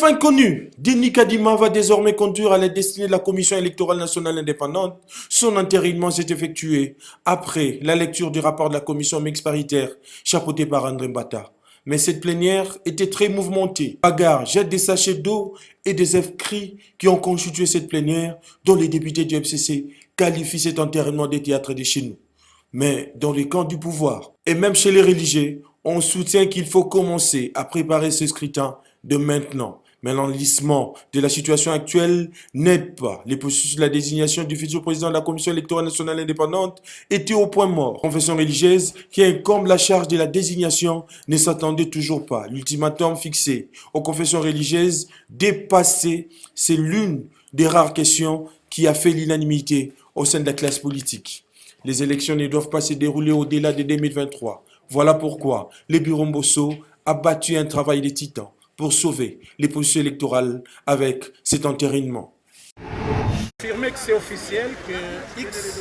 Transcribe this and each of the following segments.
Enfin connu, Denis Kadima va désormais conduire à la destinée de la Commission électorale nationale indépendante. Son entérinement s'est effectué après la lecture du rapport de la commission mixte paritaire chapeautée par André Mbata. Mais cette plénière était très mouvementée. Bagarre, jette des sachets d'eau et des cris qui ont constitué cette plénière, dont les députés du FCC qualifient cet enterrement des théâtres de chez nous. Mais dans les camps du pouvoir, et même chez les religieux, on soutient qu'il faut commencer à préparer ce scrutin de maintenant. Mais l'enlisement de la situation actuelle n'aide pas. Les processus de la désignation du futur président de la Commission électorale nationale indépendante étaient au point mort. La confession religieuse qui incombe la charge de la désignation ne s'attendait toujours pas. L'ultimatum fixé aux confessions religieuses dépassé, c'est l'une des rares questions qui a fait l'unanimité au sein de la classe politique. Les élections ne doivent pas se dérouler au-delà de 2023. Voilà pourquoi le bureau Mbosso a battu un travail de titan pour sauver les processus électoraux avec cet entérinement. Affirmer que c'est officiel que X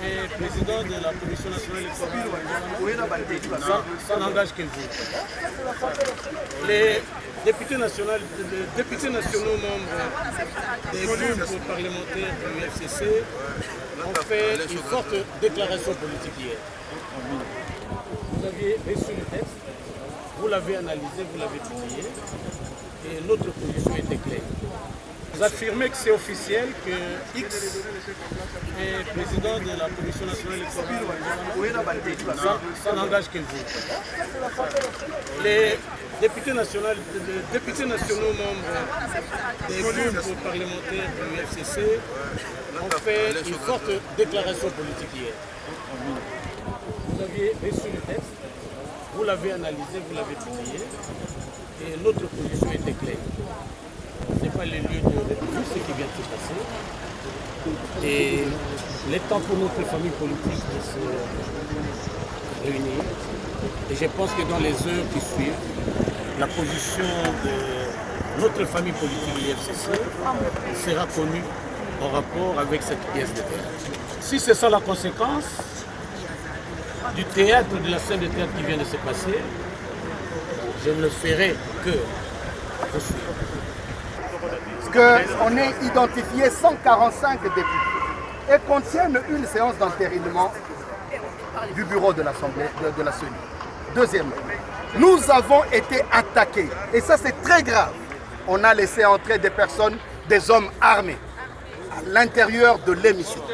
est président de la Commission nationale électorale, ça n'engage que vous. Les députés nationaux membres des groupes parlementaires du FCC ont fait une forte déclaration politique hier. Vous aviez reçu le texte, vous l'avez analysé, vous l'avez publié, et notre position était claire. Vous affirmez que c'est officiel que X est président de la Commission nationale électorale, ça n'engage que vous. Les députés nationaux membres des groupes parlementaires du FCC ont fait une forte déclaration politique hier. Vous aviez reçu le texte, vous l'avez analysé, vous l'avez publié, et notre position était claire. Ce n'est pas le lieu de tout ce qui vient de se passer. Et il est temps pour notre famille politique de se réunir. Et je pense que dans les heures qui suivent, la position de notre famille politique de l'IFCC sera connue en rapport avec cette pièce de théâtre. Si c'est ça la conséquence du théâtre, de la scène de théâtre qui vient de se passer, je ne ferai que poursuivre. Qu'on ait identifié 145 députés et qu'on tienne une séance d'entérinement du bureau de l'Assemblée de la CENI. Deuxièmement, nous avons été attaqués et ça c'est très grave. On a laissé entrer des personnes, des hommes armés à l'intérieur de l'émission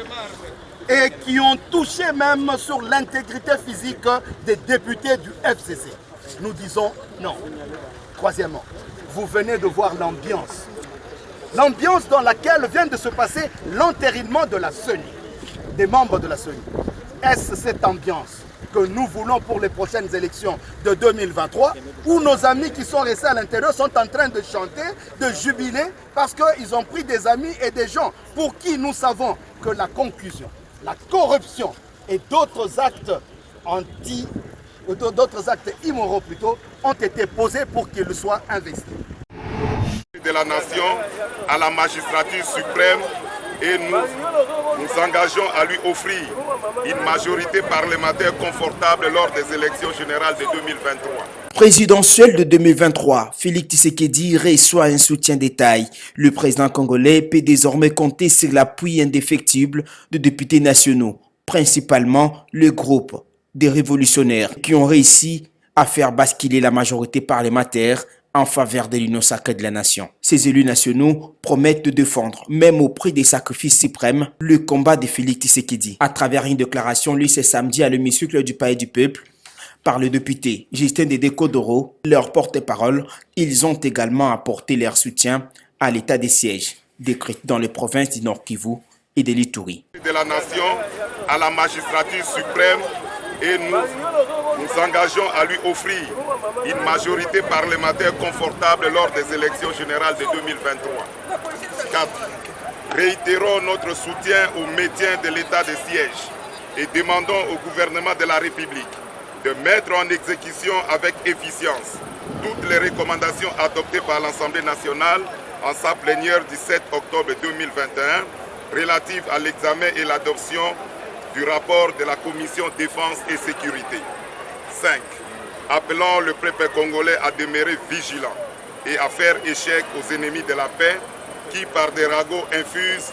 et qui ont touché même sur l'intégrité physique des députés du FCC. Nous disons non. Troisièmement, vous venez de voir l'ambiance. L'ambiance dans laquelle vient de se passer l'entérinement de la CENI, des membres de la CENI. Est-ce cette ambiance que nous voulons pour les prochaines élections de 2023, où nos amis qui sont restés à l'intérieur sont en train de chanter, de jubiler, parce qu'ils ont pris des amis et des gens pour qui nous savons que la conclusion, la corruption et d'autres actes immoraux plutôt, ont été posés pour qu'ils soient investis. De la nation à la magistrature suprême et nous engageons à lui offrir une majorité parlementaire confortable lors des élections générales de 2023. Présidentielle de 2023, Félix Tshisekedi reçoit un soutien détail. Le président congolais peut désormais compter sur l'appui indéfectible de députés nationaux, principalement le groupe des révolutionnaires qui ont réussi à faire basculer la majorité parlementaire en faveur de l'union sacrée de la nation. Ces élus nationaux promettent de défendre, même au prix des sacrifices suprêmes, le combat de Félix Tshisekedi. À travers une déclaration lue ce samedi à l'hémicycle du Palais du Peuple, par le député Justin Dédé-Kodoro, leur porte-parole, ils ont également apporté leur soutien à l'état des sièges, décrété dans les provinces du Nord Kivu et de l'Ituri. De la nation à la magistrature suprême et nous engageons à lui offrir une majorité parlementaire confortable lors des élections générales de 2023. 4. Réitérons notre soutien au maintien de l'état de siège et demandons au gouvernement de la République de mettre en exécution avec efficience toutes les recommandations adoptées par l'Assemblée nationale en sa plénière du 7 octobre 2021 relatives à l'examen et l'adoption du rapport de la Commission Défense et Sécurité. 5. Appelons le peuple congolais à demeurer vigilant et à faire échec aux ennemis de la paix qui, par des ragots, infusent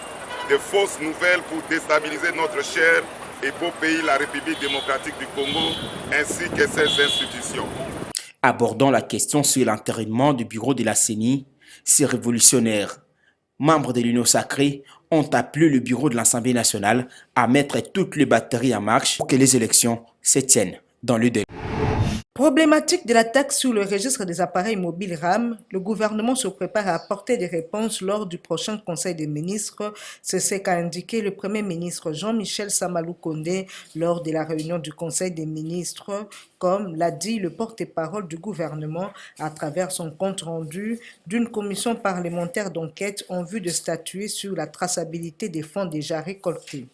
de fausses nouvelles pour déstabiliser notre cher et beau pays, la République démocratique du Congo, ainsi que ses institutions. Abordant la question sur l'enterrement du bureau de la CENI, ces révolutionnaires, membres de l'Union sacrée, ont appelé le bureau de l'Assemblée nationale à mettre toutes les batteries en marche pour que les élections se tiennent dans le délai. Problématique de la taxe sur le registre des appareils mobiles RAM, le gouvernement se prépare à apporter des réponses lors du prochain Conseil des ministres. C'est ce qu'a indiqué le Premier ministre Jean-Michel Sama-Lukonde lors de la réunion du Conseil des ministres, comme l'a dit le porte-parole du gouvernement à travers son compte-rendu d'une commission parlementaire d'enquête en vue de statuer sur la traçabilité des fonds déjà récoltés.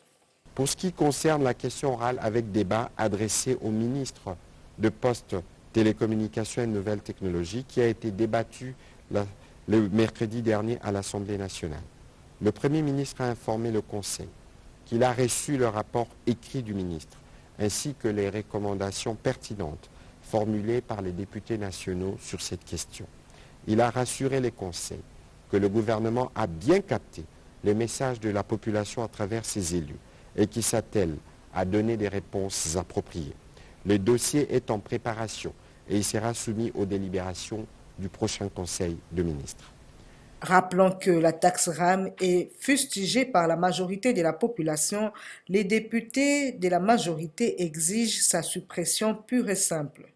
Pour ce qui concerne la question orale avec débat adressé au ministre de Postes, Télécommunications et Nouvelles Technologies qui a été débattu le mercredi dernier à l'Assemblée nationale. Le Premier ministre a informé le Conseil qu'il a reçu le rapport écrit du ministre ainsi que les recommandations pertinentes formulées par les députés nationaux sur cette question. Il a rassuré les conseils que le gouvernement a bien capté les messages de la population à travers ses élus et qui s'attelle à donner des réponses appropriées. Le dossier est en préparation et il sera soumis aux délibérations du prochain Conseil de ministres. Rappelons que la taxe RAM est fustigée par la majorité de la population. Les députés de la majorité exigent sa suppression pure et simple.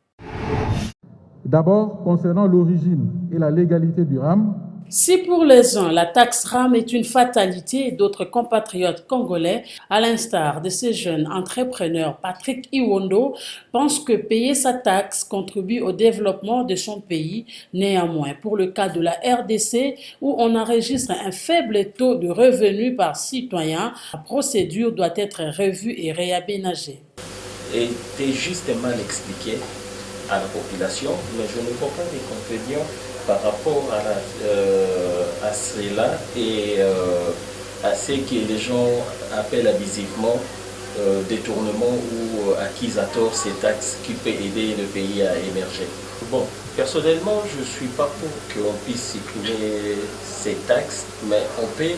D'abord, concernant l'origine et la légalité du RAM, si pour les uns, la taxe RAM est une fatalité, d'autres compatriotes congolais, à l'instar de ce jeune entrepreneur Patrick Iwondo, pensent que payer sa taxe contribue au développement de son pays. Néanmoins, pour le cas de la RDC, où on enregistre un faible taux de revenus par citoyen, la procédure doit être revue et réaménagée. Était justement expliqué à la population, mais je ne vois pas d'inconvénients par rapport à cela et à ce que les gens appellent abusivement détournement ou acquis à tort ces taxes qui peuvent aider le pays à émerger. Bon, personnellement, je ne suis pas pour qu'on puisse supprimer ces taxes, mais on peut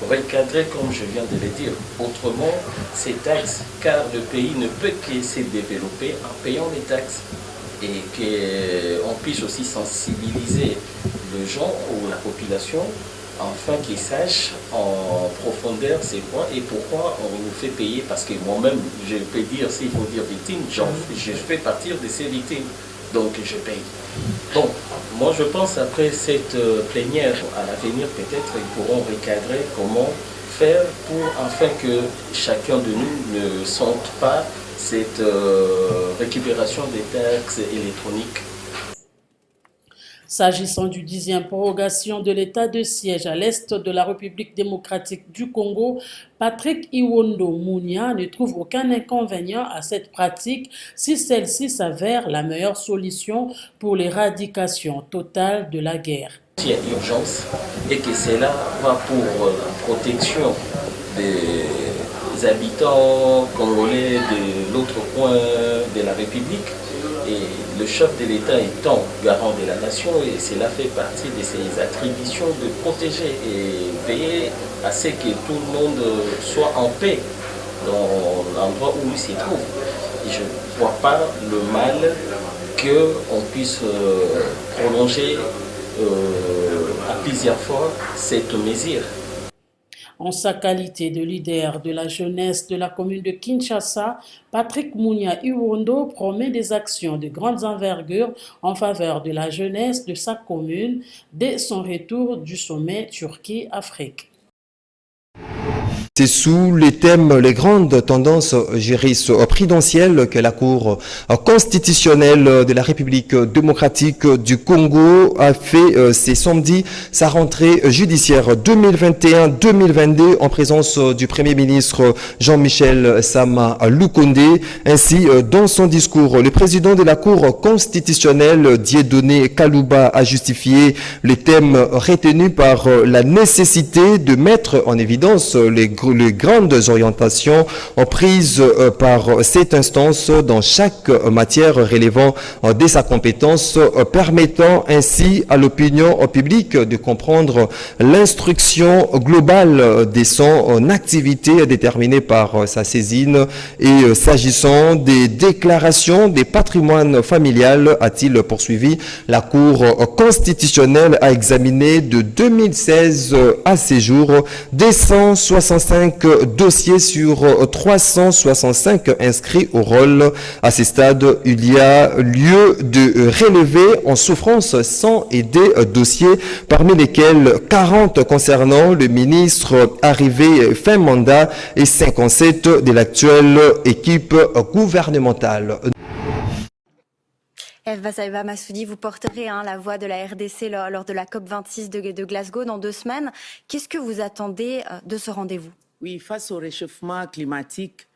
recadrer comme je viens de le dire. Autrement, ces taxes, car le pays ne peut que se développer en payant les taxes. Et qu'on puisse aussi sensibiliser les gens ou la population afin qu'ils sachent en profondeur c'est quoi et pourquoi on nous fait payer. Parce que moi-même, je peux dire, s'il faut dire victime, je fais partir de ces victimes, donc je paye. Bon, moi je pense après cette plénière, à l'avenir peut-être, ils pourront recadrer comment faire pour afin que chacun de nous ne sente pas cette récupération des taxes électroniques. S'agissant du 10e prorogation de l'état de siège à l'est de la République démocratique du Congo, Patrick Iwondo Mounia ne trouve aucun inconvénient à cette pratique si celle-ci s'avère la meilleure solution pour l'éradication totale de la guerre. Il y a urgence et que cela va pour la protection des habitants congolais de l'autre coin de la République et le chef de l'État étant garant de la nation et cela fait partie de ses attributions de protéger et veiller à ce que tout le monde soit en paix dans l'endroit où il se trouve. Et je ne vois pas le mal qu'on puisse prolonger à plusieurs fois cette mesure. En sa qualité de leader de la jeunesse de la commune de Kinshasa, Patrick Mounia Iwondo promet des actions de grandes envergures en faveur de la jeunesse de sa commune dès son retour du sommet Turquie-Afrique. C'est sous les thèmes, les grandes tendances jurisprudentielles que la Cour constitutionnelle de la République démocratique du Congo a fait ce samedi sa rentrée judiciaire 2021-2022 en présence du Premier ministre Jean-Michel Sama-Lukonde. Ainsi, dans son discours, le président de la Cour constitutionnelle, Dieudonné Kalouba, a justifié les thèmes retenus par la nécessité de mettre en évidence les sur les grandes orientations prises par cette instance dans chaque matière relevant de sa compétence, permettant ainsi à l'opinion publique de comprendre l'instruction globale de son activité déterminée par sa saisine. Et s'agissant des déclarations des patrimoines familial, a-t-il poursuivi, la Cour constitutionnelle a examiné de 2016 à ces jours 265 dossiers sur 365 inscrits au rôle. À ce stade, il y a lieu de relever en souffrance 100 et des dossiers, parmi lesquels 40 concernant le ministre arrivé fin mandat et 57 de l'actuelle équipe gouvernementale. Eva Massoudi, vous porterez la voix de la RDC lors de la COP26 de Glasgow dans 2 semaines. Qu'est-ce que vous attendez de ce rendez-vous? Oui, face au réchauffement climatique,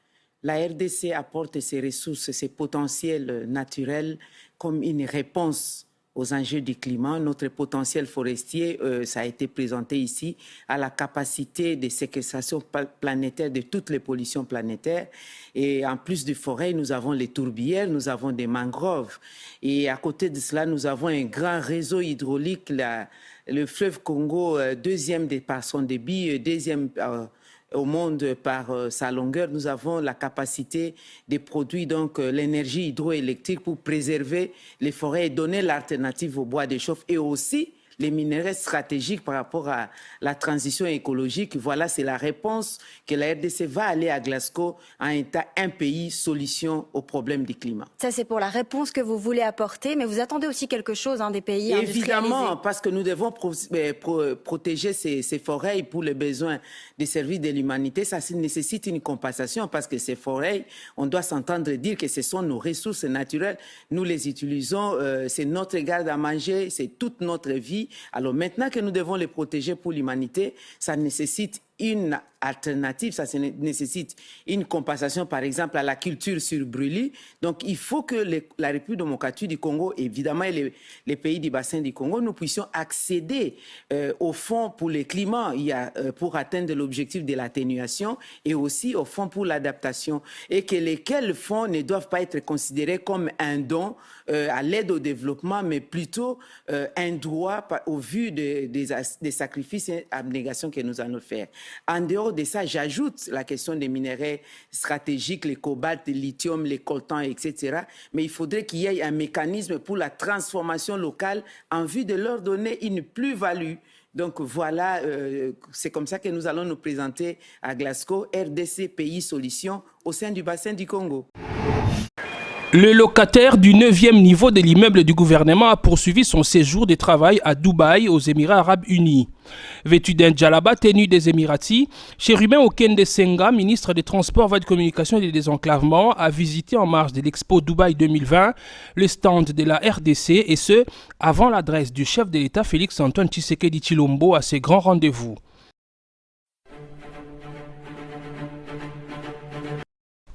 la RDC apporte ses ressources, ses potentiels naturels comme une réponse aux enjeux du climat. Notre potentiel forestier, ça a été présenté ici, à la capacité de séquestration planétaire de toutes les pollutions planétaires. Et en plus de forêts, nous avons les tourbières, nous avons des mangroves. Et à côté de cela, nous avons un grand réseau hydraulique, le fleuve Congo, deuxième par son débit, deuxième au monde par sa longueur. Nous avons la capacité de produire donc l'énergie hydroélectrique pour préserver les forêts et donner l'alternative au bois de chauffe et aussi les minerais stratégiques par rapport à la transition écologique. Voilà, c'est la réponse que la RDC va aller à Glasgow en étant un pays solution au problème du climat. Ça, c'est pour la réponse que vous voulez apporter, mais vous attendez aussi quelque chose des pays industrialisés. Évidemment, parce que nous devons protéger ces forêts pour les besoins des services de l'humanité. Ça nécessite une compensation parce que ces forêts, on doit s'entendre dire que ce sont nos ressources naturelles. Nous les utilisons, c'est notre garde à manger, c'est toute notre vie. Alors maintenant que nous devons les protéger pour l'humanité, ça nécessite une alternative, ça nécessite une compensation par exemple à la culture sur brûlis. Donc il faut que la République démocratique du Congo, évidemment et les pays du bassin du Congo, nous puissions accéder au fonds pour le climat, pour atteindre l'objectif de l'atténuation et aussi au fonds pour l'adaptation et que lesquels fonds ne doivent pas être considérés comme un don à l'aide au développement, mais plutôt un droit au vu des sacrifices et abnégations que nous allons faire. En dehors de ça, j'ajoute la question des minerais stratégiques, les cobalt, le lithium, les coltans, etc. Mais il faudrait qu'il y ait un mécanisme pour la transformation locale en vue de leur donner une plus-value. Donc voilà, c'est comme ça que nous allons nous présenter à Glasgow, RDC Pays Solutions, au sein du bassin du Congo. Le locataire du 9e niveau de l'immeuble du gouvernement a poursuivi son séjour de travail à Dubaï, aux Émirats Arabes Unis. Vêtu d'un djellaba tenu des Émiratis, Cherubin Okende Senga, ministre des Transports, Voies de Communication et des Désenclavements, a visité en marge de l'Expo Dubaï 2020 le stand de la RDC et ce, avant l'adresse du chef de l'État Félix Antoine Tshisekedi Tshilombo à ses grands rendez-vous.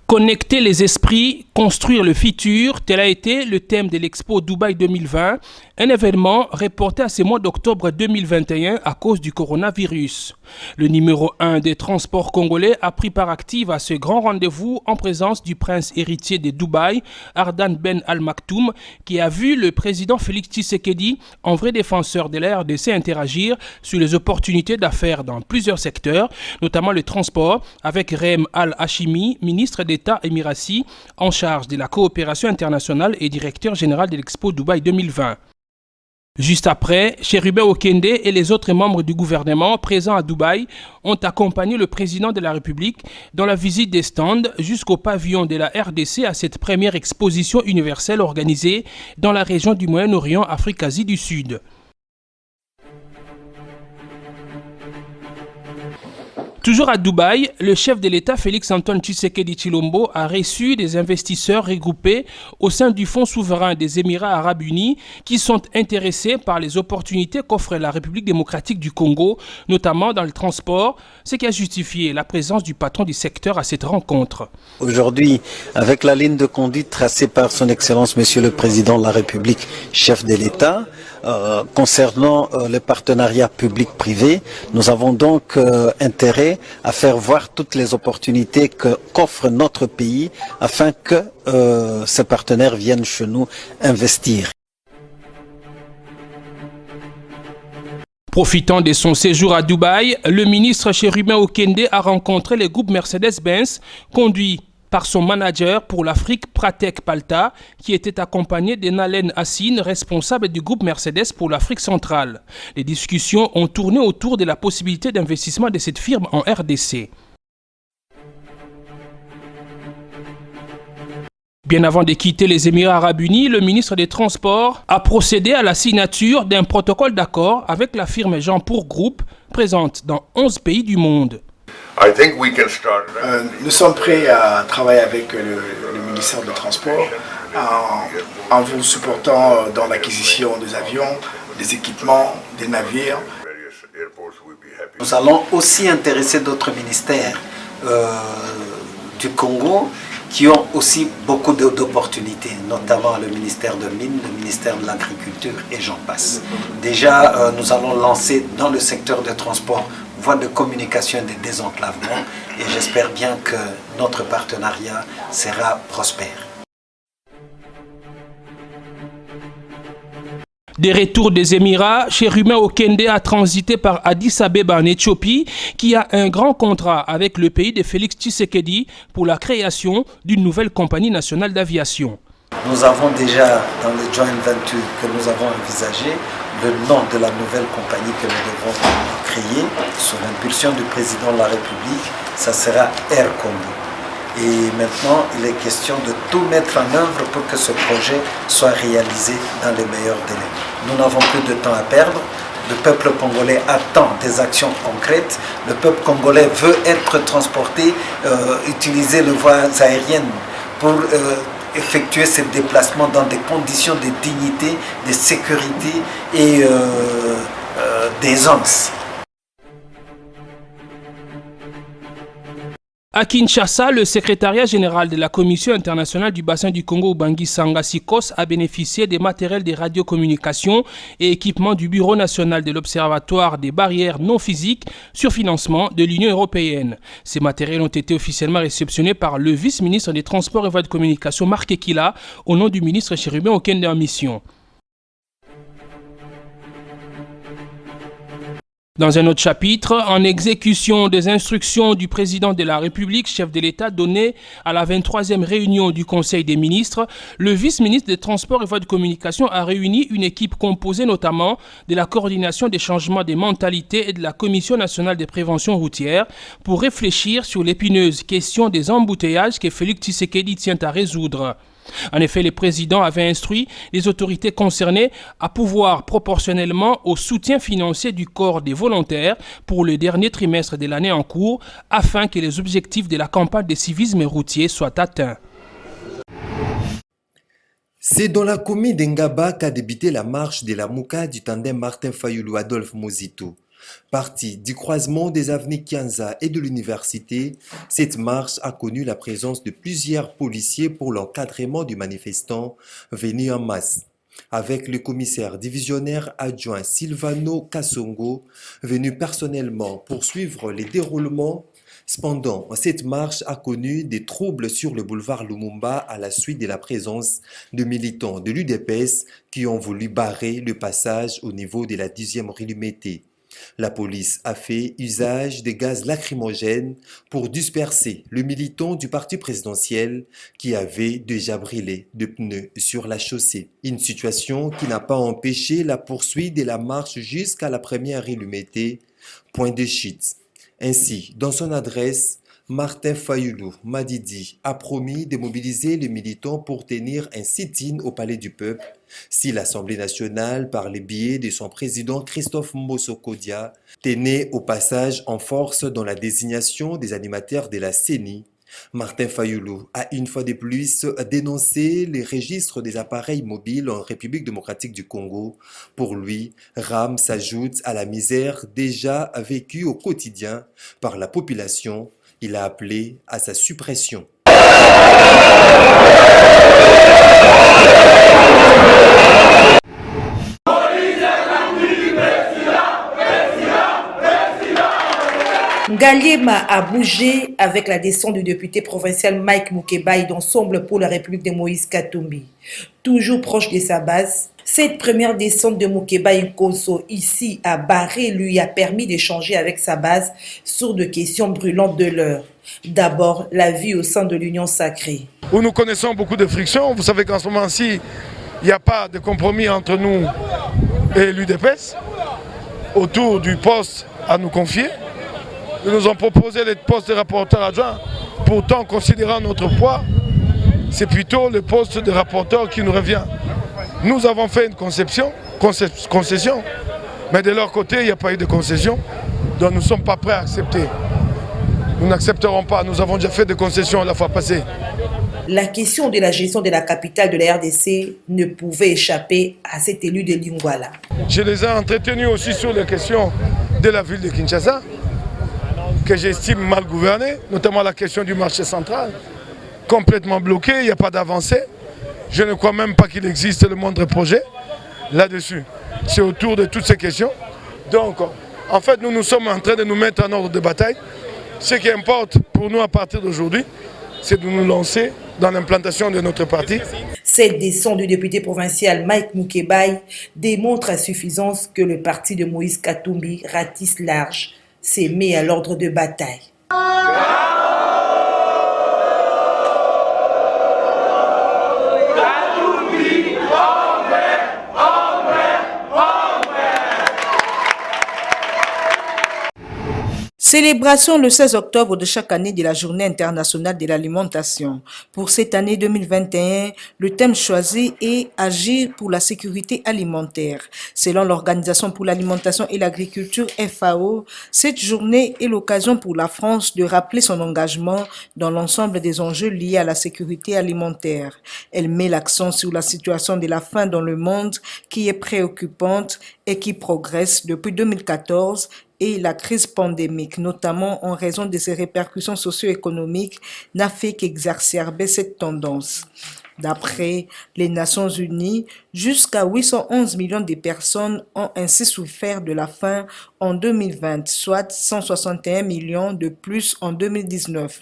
Connecter les esprits, construire le futur, tel a été le thème de l'Expo Dubaï 2020, un événement reporté à ce mois d'octobre 2021 à cause du coronavirus. Le numéro 1 des transports congolais a pris part active à ce grand rendez-vous en présence du prince héritier de Dubaï, Ardan Ben Al Maktoum, qui a vu le président Félix Tshisekedi, en vrai défenseur de la RDC, interagir sur les opportunités d'affaires dans plusieurs secteurs, notamment le transport, avec Reem Al-Hashimi, ministre d'État émirati en charge de la coopération internationale et directeur général de l'Expo Dubaï 2020. Juste après, Cherubin Okende et les autres membres du gouvernement présents à Dubaï ont accompagné le président de la République dans la visite des stands jusqu'au pavillon de la RDC à cette première exposition universelle organisée dans la région du Moyen-Orient, Afrique-Asie du Sud. Toujours à Dubaï, le chef de l'État Félix Antoine Tshisekedi Tshilombo a reçu des investisseurs regroupés au sein du Fonds souverain des Émirats Arabes Unis qui sont intéressés par les opportunités qu'offre la République démocratique du Congo, notamment dans le transport, ce qui a justifié la présence du patron du secteur à cette rencontre. Aujourd'hui, avec la ligne de conduite tracée par son Excellence Monsieur le Président de la République, chef de l'État, concernant les partenariats publics-privés. Nous avons donc intérêt à faire voir toutes les opportunités qu'offre notre pays afin que ces partenaires viennent chez nous investir. Profitant de son séjour à Dubaï, le ministre Chérubin Okende a rencontré le groupe Mercedes-Benz, conduit par son manager pour l'Afrique, Pratek Palta, qui était accompagné de Nalen Hassine, responsable du groupe Mercedes pour l'Afrique centrale. Les discussions ont tourné autour de la possibilité d'investissement de cette firme en RDC. Bien avant de quitter les Émirats arabes unis, le ministre des Transports a procédé à la signature d'un protocole d'accord avec la firme Jeanpour Group, présente dans 11 pays du monde. Nous sommes prêts à travailler avec le ministère des Transports en vous supportant dans l'acquisition des avions, des équipements, des navires. Nous allons aussi intéresser d'autres ministères du Congo qui ont aussi beaucoup d'opportunités, notamment le ministère de Mines, le ministère de l'Agriculture et j'en passe. Déjà, nous allons lancer dans le secteur des transports voies de communication et de désenclavement et j'espère bien que notre partenariat sera prospère. Des retours des Émirats, Chérubin Okende a transité par Addis Abeba en Éthiopie, qui a un grand contrat avec le pays de Félix Tshisekedi pour la création d'une nouvelle compagnie nationale d'aviation. Nous avons déjà dans le joint venture que nous avons envisagé le nom de la nouvelle compagnie que nous devrons créer sous l'impulsion du président de la République, ça sera Air Congo. Et maintenant, il est question de tout mettre en œuvre pour que ce projet soit réalisé dans les meilleurs délais. Nous n'avons plus de temps à perdre. Le peuple congolais attend des actions concrètes. Le peuple congolais veut être transporté, utiliser les voies aériennes pour effectuer ces déplacements dans des conditions de dignité, de sécurité et d'aisance. À Kinshasa, le secrétariat général de la Commission internationale du bassin du Congo, Bangui Sanga Sikos, a bénéficié des matériels de radiocommunication et équipements du Bureau national de l'Observatoire des barrières non physiques sur financement de l'Union européenne. Ces matériels ont été officiellement réceptionnés par le vice-ministre des Transports et Voies de Communication, Marc Ekila, au nom du ministre Chérubin Okende en mission. Dans un autre chapitre, en exécution des instructions du président de la République, chef de l'État, données à la 23e réunion du Conseil des ministres, le vice-ministre des Transports et Voies de Communication a réuni une équipe composée notamment de la coordination des changements des mentalités et de la Commission nationale de prévention routière pour réfléchir sur l'épineuse question des embouteillages que Félix Tshisekedi tient à résoudre. En effet, le président avait instruit les autorités concernées à pouvoir proportionnellement au soutien financier du corps des volontaires pour le dernier trimestre de l'année en cours afin que les objectifs de la campagne de civisme routier soient atteints. C'est dans la commune d'Engaba qu'a débuté la marche de la Mouka du tandem Martin Fayulu-Adolphe Mozito. Partie du croisement des avenues Kianza et de l'université, cette marche a connu la présence de plusieurs policiers pour l'encadrement du manifestant venu en masse. Avec le commissaire divisionnaire adjoint Silvano Kassongo, venu personnellement poursuivre les déroulements. Cependant, cette marche a connu des troubles sur le boulevard Lumumba à la suite de la présence de militants de l'UDPS qui ont voulu barrer le passage au niveau de la 10e rue Lumété. La police a fait usage de gaz lacrymogènes pour disperser le militant du parti présidentiel qui avait déjà brûlé de pneus sur la chaussée. Une situation qui n'a pas empêché la poursuite de la marche jusqu'à la première rue Lumété, point de chute. Ainsi, dans son adresse, Martin Fayulu Madidi a promis de mobiliser les militants pour tenir un sit-in au Palais du Peuple si l'Assemblée nationale, par le biais de son président Christophe Mbosso-Kodia, tenait au passage en force dans la désignation des animateurs de la CENI. Martin Fayulu a une fois de plus dénoncé les registres des appareils mobiles en République démocratique du Congo. Pour lui, RAM s'ajoute à la misère déjà vécue au quotidien par la population. Il a appelé à sa suppression. Galiema a bougé avec la descente du député provincial Mike Mukebai d'Ensemble pour la République de Moïse Katumbi. Toujours proche de sa base, cette première descente de Mukebai Nkoso ici à Barré lui a permis d'échanger avec sa base sur des questions brûlantes de l'heure. D'abord, la vie au sein de l'Union sacrée. Où nous connaissons beaucoup de frictions. Vous savez qu'en ce moment-ci, il n'y a pas de compromis entre nous et l'UDPS autour du poste à nous confier. Ils nous ont proposé le poste de rapporteur adjoint. Pourtant, considérant notre poids, c'est plutôt le poste de rapporteur qui nous revient. Nous avons fait une concession, mais de leur côté, il n'y a pas eu de concession, donc nous ne sommes pas prêts à accepter. Nous n'accepterons pas, nous avons déjà fait des concessions la fois passée. La question de la gestion de la capitale de la RDC ne pouvait échapper à cet élu de Lingouala. Je les ai entretenus aussi sur les questions de la ville de Kinshasa, que j'estime mal gouvernée, notamment la question du marché central, complètement bloqué, il n'y a pas d'avancée. Je ne crois même pas qu'il existe le moindre projet là-dessus. C'est autour de toutes ces questions. Donc, en fait, nous sommes en train de nous mettre en ordre de bataille. Ce qui importe pour nous à partir d'aujourd'hui, c'est de nous lancer dans l'implantation de notre parti. Cette descente du député provincial Mike Mukebai démontre à suffisance que le parti de Moïse Katumbi ratisse large, s'est mis à l'ordre de bataille. Célébration le 16 octobre de chaque année de la Journée internationale de l'alimentation. Pour cette année 2021, le thème choisi est « Agir pour la sécurité alimentaire ». Selon l'Organisation pour l'alimentation et l'agriculture FAO, cette journée est l'occasion pour la France de rappeler son engagement dans l'ensemble des enjeux liés à la sécurité alimentaire. Elle met l'accent sur la situation de la faim dans le monde qui est préoccupante et qui progresse depuis 2014 et la crise pandémique, notamment en raison de ses répercussions socio-économiques, n'a fait qu'exacerber cette tendance. D'après les Nations Unies, jusqu'à 811 millions de personnes ont ainsi souffert de la faim en 2020, soit 161 millions de plus en 2019.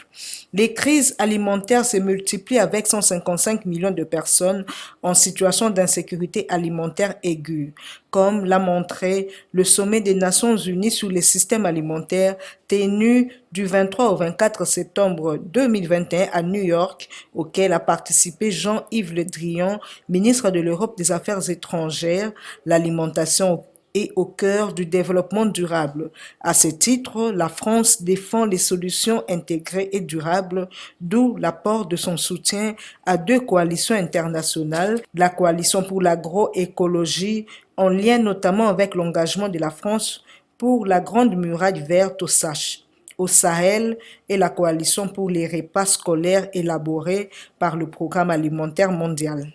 Les crises alimentaires se multiplient avec 155 millions de personnes en situation d'insécurité alimentaire aiguë, comme l'a montré le sommet des Nations Unies sur les systèmes alimentaires tenu du 23 au 24 septembre 2021 à New York, auquel a participé Jean-Yves Le Drian, ministre de l'Europe des Affaires étrangères, l'alimentation est au cœur du développement durable. À ce titre, la France défend les solutions intégrées et durables, d'où l'apport de son soutien à 2 coalitions internationales, la coalition pour l'agroécologie, en lien notamment avec l'engagement de la France pour la Grande Muraille Verte au Sahel et la coalition pour les repas scolaires élaborés par le Programme alimentaire mondial.